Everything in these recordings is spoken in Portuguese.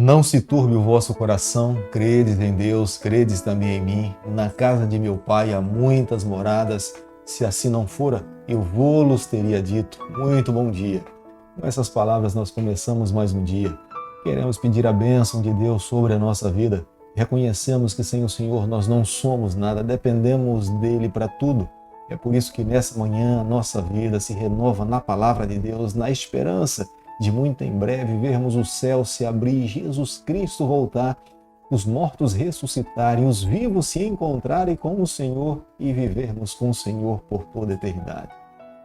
Não se turbe o vosso coração, credes em Deus, credes também em mim. Na casa de meu pai há muitas moradas, se assim não fora, eu vô-los teria dito. Muito bom dia. Com essas palavras nós começamos mais um dia. Queremos pedir a bênção de Deus sobre a nossa vida. Reconhecemos que sem o Senhor nós não somos nada, dependemos dele para tudo. É por isso que nessa manhã a nossa vida se renova na palavra de Deus, na esperança de muito em breve vermos o céu se abrir, Jesus Cristo voltar, os mortos ressuscitarem, os vivos se encontrarem com o Senhor e vivermos com o Senhor por toda a eternidade.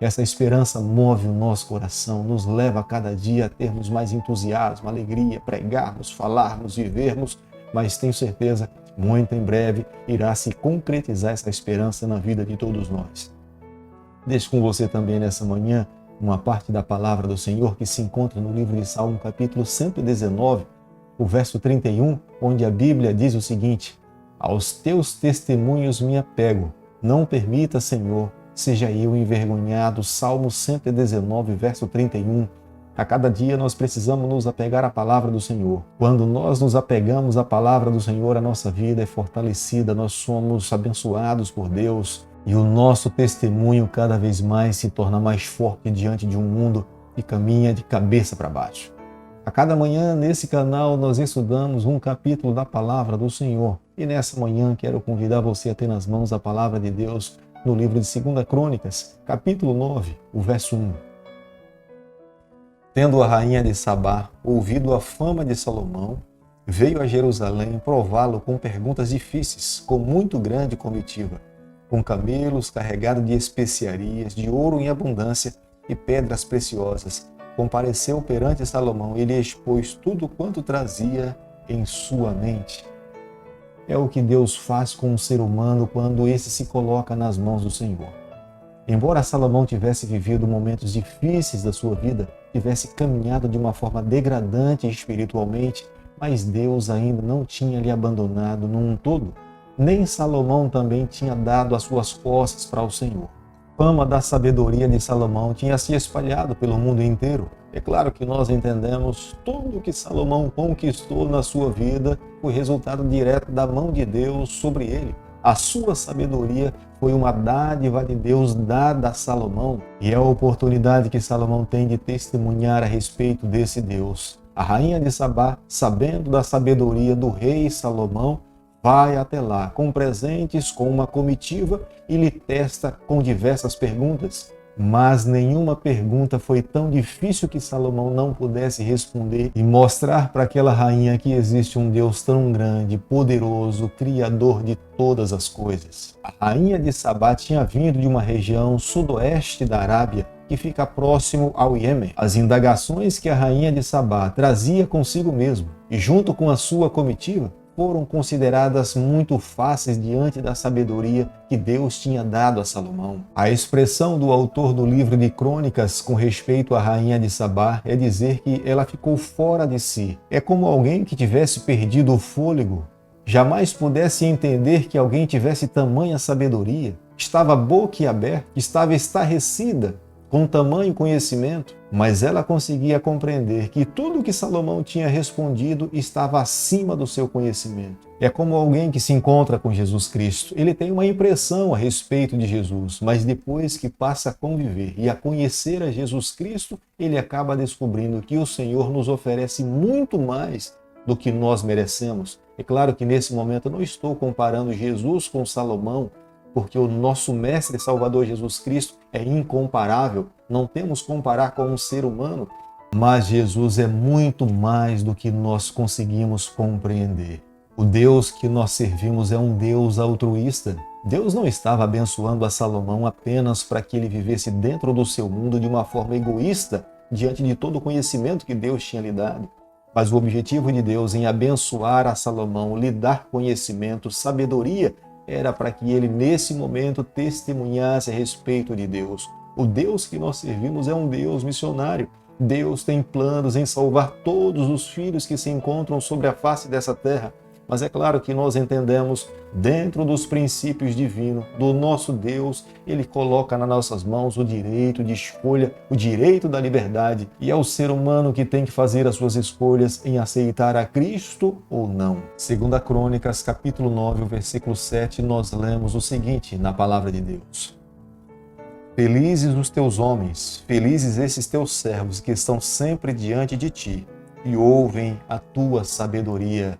Essa esperança move o nosso coração, nos leva a cada dia a termos mais entusiasmo, alegria, pregarmos, falarmos, vivermos, mas tenho certeza, muito em breve irá se concretizar essa esperança na vida de todos nós. Deixo com você também nessa manhã uma parte da palavra do Senhor que se encontra no livro de Salmo, capítulo 119, o verso 31, onde a Bíblia diz o seguinte: aos teus testemunhos me apego, não permita, Senhor, seja eu envergonhado. Salmo 119, verso 31. A cada dia nós precisamos nos apegar à palavra do Senhor. Quando nós nos apegamos à palavra do Senhor, a nossa vida é fortalecida, nós somos abençoados por Deus e o nosso testemunho cada vez mais se torna mais forte diante de um mundo que caminha de cabeça para baixo. A cada manhã nesse canal nós estudamos um capítulo da palavra do Senhor e nessa manhã quero convidar você a ter nas mãos a palavra de Deus no livro de 2 Crônicas, capítulo 9, o verso 1. Tendo a rainha de Sabá ouvido a fama de Salomão, veio a Jerusalém prová-lo com perguntas difíceis, com muito grande comitiva, com camelos carregados de especiarias, de ouro em abundância e pedras preciosas. Compareceu perante Salomão e lhe expôs tudo quanto trazia em sua mente. É o que Deus faz com o ser humano quando esse se coloca nas mãos do Senhor. Embora Salomão tivesse vivido momentos difíceis da sua vida, tivesse caminhado de uma forma degradante espiritualmente, mas Deus ainda não tinha lhe abandonado num todo. Nem Salomão também tinha dado as suas costas para o Senhor. A fama da sabedoria de Salomão tinha se espalhado pelo mundo inteiro. É claro que nós entendemos tudo o que Salomão conquistou na sua vida foi resultado direto da mão de Deus sobre ele. A sua sabedoria foi uma dádiva de Deus dada a Salomão e é a oportunidade que Salomão tem de testemunhar a respeito desse Deus. A rainha de Sabá, sabendo da sabedoria do rei Salomão, vai até lá com presentes, com uma comitiva e lhe testa com diversas perguntas. Mas nenhuma pergunta foi tão difícil que Salomão não pudesse responder e mostrar para aquela rainha que existe um Deus tão grande, poderoso, criador de todas as coisas. A rainha de Sabá tinha vindo de uma região sudoeste da Arábia, que fica próximo ao Iêmen. As indagações que a rainha de Sabá trazia consigo mesmo e junto com a sua comitiva foram consideradas muito fáceis diante da sabedoria que Deus tinha dado a Salomão. A expressão do autor do livro de Crônicas com respeito à rainha de Sabá é dizer que ela ficou fora de si. É como alguém que tivesse perdido o fôlego, jamais pudesse entender que alguém tivesse tamanha sabedoria, estava boquiaberta, estava estarrecida com tamanho conhecimento, mas ela conseguia compreender que tudo que Salomão tinha respondido estava acima do seu conhecimento. É como alguém que se encontra com Jesus Cristo. Ele tem uma impressão a respeito de Jesus, mas depois que passa a conviver e a conhecer a Jesus Cristo, ele acaba descobrindo que o Senhor nos oferece muito mais do que nós merecemos. É claro que nesse momento eu não estou comparando Jesus com Salomão, porque o nosso Mestre e Salvador Jesus Cristo é incomparável. Não temos que comparar com um ser humano, mas Jesus é muito mais do que nós conseguimos compreender. O Deus que nós servimos é um Deus altruísta. Deus não estava abençoando a Salomão apenas para que ele vivesse dentro do seu mundo de uma forma egoísta, diante de todo o conhecimento que Deus tinha lhe dado. Mas o objetivo de Deus em abençoar a Salomão, lhe dar conhecimento, sabedoria, era para que ele, nesse momento, testemunhasse a respeito de Deus. O Deus que nós servimos é um Deus missionário. Deus tem planos em salvar todos os filhos que se encontram sobre a face dessa terra, Mas é claro que nós entendemos, dentro dos princípios divinos do nosso Deus, Ele coloca nas nossas mãos o direito de escolha, o direito da liberdade, e é o ser humano que tem que fazer as suas escolhas em aceitar a Cristo ou não. Segunda Crônicas, capítulo 9, versículo 7, nós lemos o seguinte na palavra de Deus: Felizes os teus homens, felizes esses teus servos que estão sempre diante de ti e ouvem a tua sabedoria.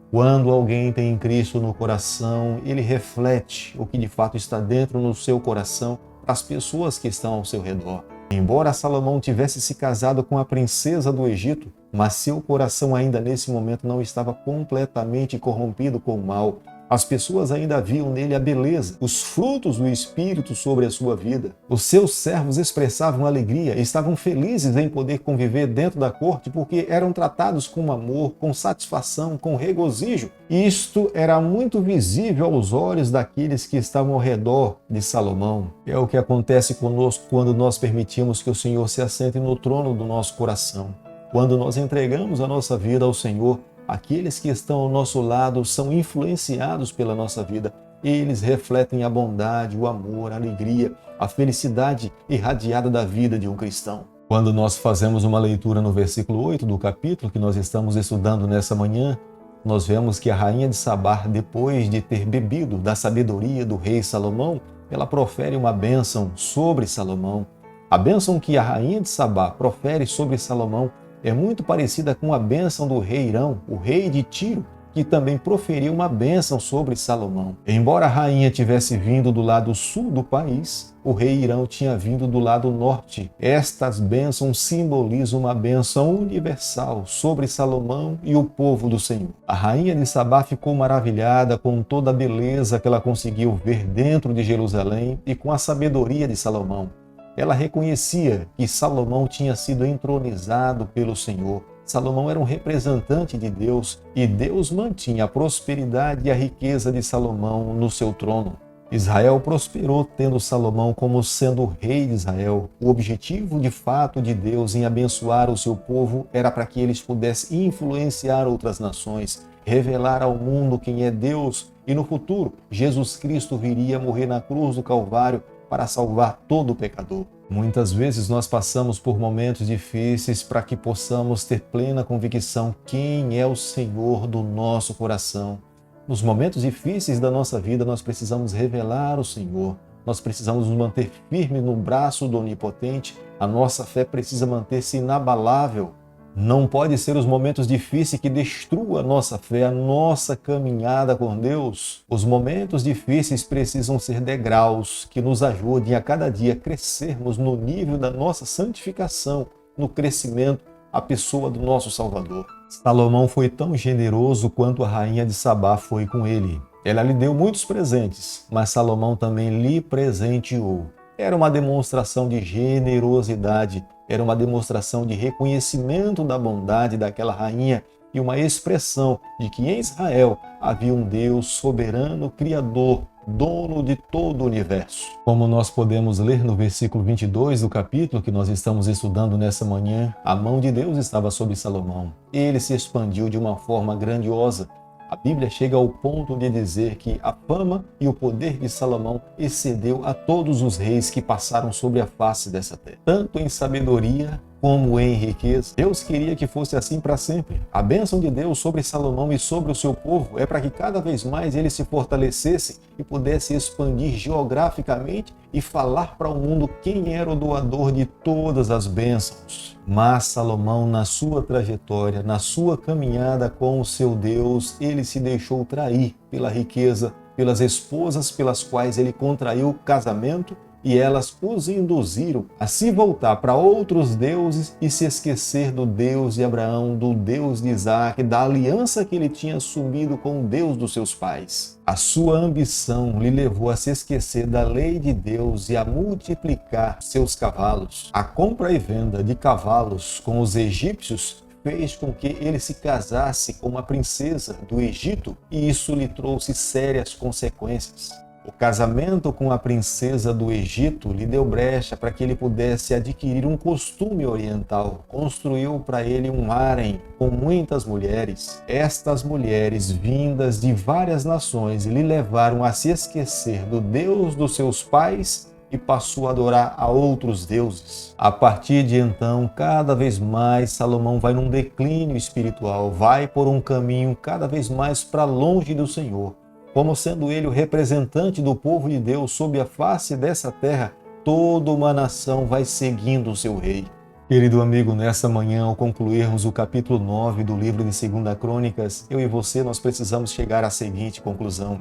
Quando alguém tem Cristo no coração, ele reflete o que de fato está dentro no seu coração para as pessoas que estão ao seu redor. Embora Salomão tivesse se casado com a princesa do Egito, mas seu coração ainda nesse momento não estava completamente corrompido com o mal. As pessoas ainda viam nele a beleza, os frutos do Espírito sobre a sua vida. Os seus servos expressavam alegria, estavam felizes em poder conviver dentro da corte porque eram tratados com amor, com satisfação, com regozijo. E isto era muito visível aos olhos daqueles que estavam ao redor de Salomão. É o que acontece conosco quando nós permitimos que o Senhor se assente no trono do nosso coração. Quando nós entregamos a nossa vida ao Senhor, aqueles que estão ao nosso lado são influenciados pela nossa vida. Eles refletem a bondade, o amor, a alegria, a felicidade irradiada da vida de um cristão. Quando nós fazemos uma leitura no versículo 8 do capítulo que nós estamos estudando nessa manhã, nós vemos que a rainha de Sabá, depois de ter bebido da sabedoria do rei Salomão, ela profere uma bênção sobre Salomão. A bênção que a rainha de Sabá profere sobre Salomão é muito parecida com a bênção do rei Irão, o rei de Tiro, que também proferiu uma bênção sobre Salomão. Embora a rainha tivesse vindo do lado sul do país, o rei Irão tinha vindo do lado norte. Estas bênçãos simbolizam uma bênção universal sobre Salomão e o povo do Senhor. A rainha de Sabá ficou maravilhada com toda a beleza que ela conseguiu ver dentro de Jerusalém e com a sabedoria de Salomão. Ela reconhecia que Salomão tinha sido entronizado pelo Senhor. Salomão era um representante de Deus e Deus mantinha a prosperidade e a riqueza de Salomão no seu trono. Israel prosperou tendo Salomão como sendo o rei de Israel. O objetivo de fato de Deus em abençoar o seu povo era para que eles pudessem influenciar outras nações, revelar ao mundo quem é Deus e no futuro Jesus Cristo viria morrer na cruz do Calvário para salvar todo pecador. Muitas vezes nós passamos por momentos difíceis para que possamos ter plena convicção quem é o Senhor do nosso coração. Nos momentos difíceis da nossa vida nós precisamos revelar o Senhor. Nós precisamos nos manter firmes no braço do Onipotente. A nossa fé precisa manter-se inabalável. Não pode ser os momentos difíceis que destruam a nossa fé, a nossa caminhada com Deus. Os momentos difíceis precisam ser degraus que nos ajudem a cada dia crescermos no nível da nossa santificação, no crescimento à pessoa do nosso Salvador. Salomão foi tão generoso quanto a rainha de Sabá foi com ele. Ela lhe deu muitos presentes, mas Salomão também lhe presenteou. Era uma demonstração de generosidade, era uma demonstração de reconhecimento da bondade daquela rainha e uma expressão de que em Israel havia um Deus soberano, criador, dono de todo o universo. Como nós podemos ler no versículo 22 do capítulo que nós estamos estudando nessa manhã, a mão de Deus estava sobre Salomão. Ele se expandiu de uma forma grandiosa. A Bíblia chega ao ponto de dizer que a fama e o poder de Salomão excedeu a todos os reis que passaram sobre a face dessa terra, tanto em sabedoria como em riqueza. Deus queria que fosse assim para sempre. A bênção de Deus sobre Salomão e sobre o seu povo é para que cada vez mais ele se fortalecesse e pudesse expandir geograficamente e falar para o mundo quem era o doador de todas as bênçãos. Mas Salomão, na sua trajetória, na sua caminhada com o seu Deus, ele se deixou trair pela riqueza, pelas esposas pelas quais ele contraiu casamento, e elas os induziram a se voltar para outros deuses e se esquecer do Deus de Abraão, do Deus de Isaac, da aliança que ele tinha assumido com o Deus dos seus pais. A sua ambição lhe levou a se esquecer da lei de Deus e a multiplicar seus cavalos. A compra e venda de cavalos com os egípcios fez com que ele se casasse com uma princesa do Egito e isso lhe trouxe sérias consequências. O casamento com a princesa do Egito lhe deu brecha para que ele pudesse adquirir um costume oriental. Construiu para ele um harém com muitas mulheres. Estas mulheres, vindas de várias nações, lhe levaram a se esquecer do Deus dos seus pais e passou a adorar a outros deuses. A partir de então, cada vez mais, Salomão vai num declínio espiritual, vai por um caminho cada vez mais para longe do Senhor. Como sendo ele o representante do povo de Deus sob a face dessa terra, toda uma nação vai seguindo o seu rei. Querido amigo, nessa manhã, ao concluirmos o capítulo 9 do livro de 2 Crônicas, eu e você, nós precisamos chegar à seguinte conclusão.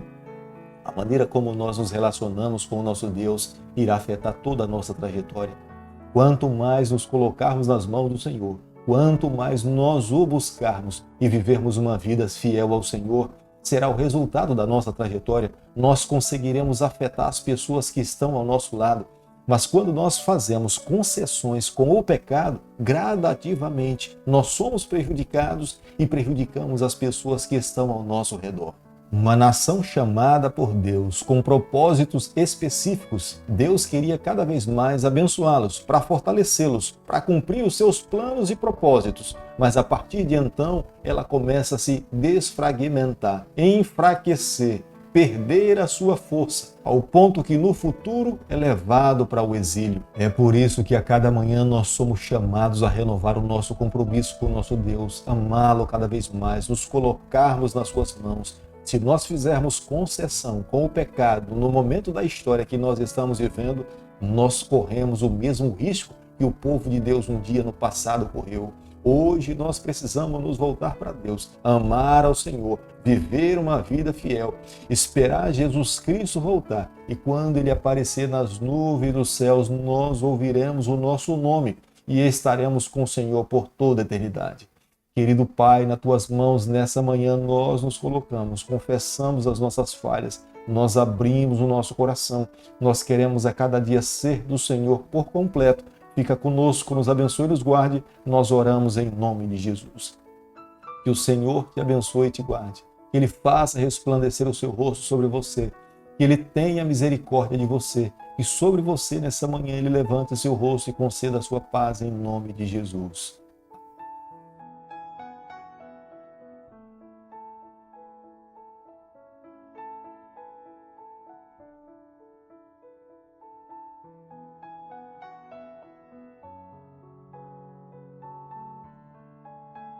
A maneira como nós nos relacionamos com o nosso Deus irá afetar toda a nossa trajetória. Quanto mais nos colocarmos nas mãos do Senhor, quanto mais nós o buscarmos e vivermos uma vida fiel ao Senhor, será o resultado da nossa trajetória. Nós conseguiremos afetar as pessoas que estão ao nosso lado. Mas quando nós fazemos concessões com o pecado, gradativamente nós somos prejudicados e prejudicamos as pessoas que estão ao nosso redor. Uma nação chamada por Deus com propósitos específicos, Deus queria cada vez mais abençoá-los, para fortalecê-los, para cumprir os seus planos e propósitos. Mas a partir de então, ela começa a se desfragmentar, enfraquecer, perder a sua força, ao ponto que no futuro é levado para o exílio. É por isso que a cada manhã nós somos chamados a renovar o nosso compromisso com o nosso Deus, amá-lo cada vez mais, nos colocarmos nas suas mãos. Se nós fizermos concessão com o pecado no momento da história que nós estamos vivendo, nós corremos o mesmo risco que o povo de Deus um dia no passado correu. Hoje nós precisamos nos voltar para Deus, amar ao Senhor, viver uma vida fiel, esperar Jesus Cristo voltar. E quando Ele aparecer nas nuvens dos céus, nós ouviremos o nosso nome e estaremos com o Senhor por toda a eternidade. Querido Pai, nas Tuas mãos, nessa manhã nós nos colocamos, confessamos as nossas falhas, nós abrimos o nosso coração, nós queremos a cada dia ser do Senhor por completo. Fica conosco, nos abençoe e nos guarde, nós oramos em nome de Jesus. Que o Senhor te abençoe e te guarde, que Ele faça resplandecer o seu rosto sobre você, que Ele tenha misericórdia de você, e sobre você nessa manhã Ele levante seu rosto e conceda a sua paz em nome de Jesus.